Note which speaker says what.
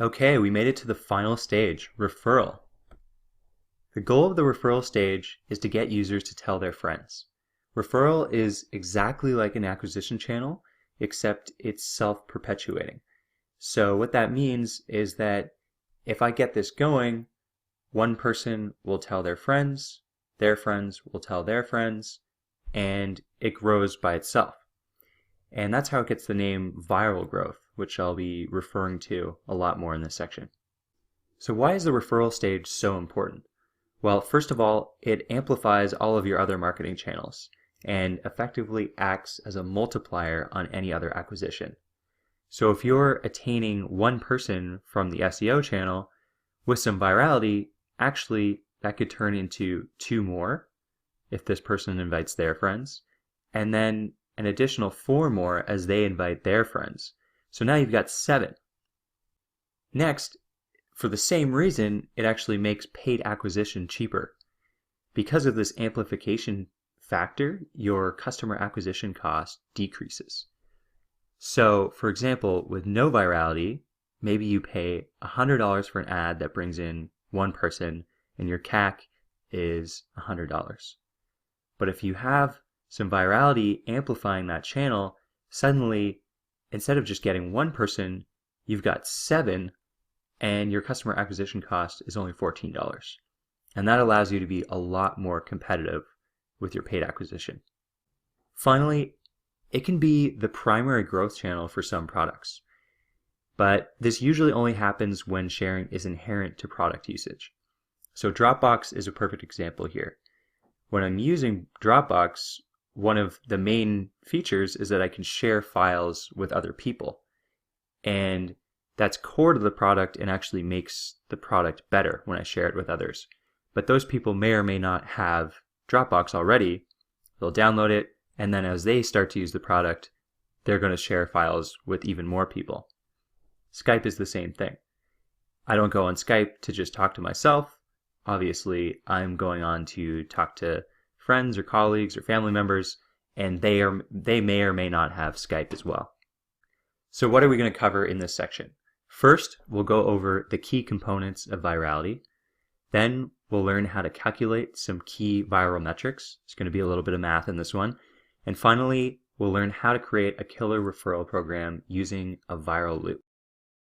Speaker 1: Okay, we made it to the final stage, referral. The goal of the referral stage is to get users to tell their friends. Referral is exactly like an acquisition channel, except it's self-perpetuating. So what that means is that if I get this going, one person will tell their friends will tell their friends, and it grows by itself. And that's how it gets the name viral growth, which I'll be referring to a lot more in this section. So why is the referral stage so important? Well, first of all, it amplifies all of your other marketing channels and effectively acts as a multiplier on any other acquisition. So if you're attaining one person from the SEO channel with some virality, actually that could turn into two more if this person invites their friends, and then an additional four more as they invite their friends. So now you've got 7. Next, for the same reason, it actually makes paid acquisition cheaper. Because of this amplification factor, your customer acquisition cost decreases. So, for example, with no virality, maybe you pay $100 for an ad that brings in one person, and your CAC is $100. But if you have some virality amplifying that channel, suddenly, instead of just getting one person, you've got 7, and your customer acquisition cost is only $14. And that allows you to be a lot more competitive with your paid acquisition. Finally, it can be the primary growth channel for some products. But this usually only happens when sharing is inherent to product usage. So Dropbox is a perfect example here. When I'm using Dropbox, one of the main features is that I can share files with other people. And that's core to the product and actually makes the product better when I share it with others. But those people may or may not have Dropbox already. They'll download it, and then as they start to use the product, they're going to share files with even more people. Skype is the same thing. I don't go on Skype to just talk to myself. Obviously, I'm going on to talk to friends or colleagues or family members, and they may or may not have Skype as well. So what are we going to cover in this section? First, we'll go over the key components of virality. Then we'll learn how to calculate some key viral metrics. It's going to be a little bit of math in this one. And finally, we'll learn how to create a killer referral program using a viral loop.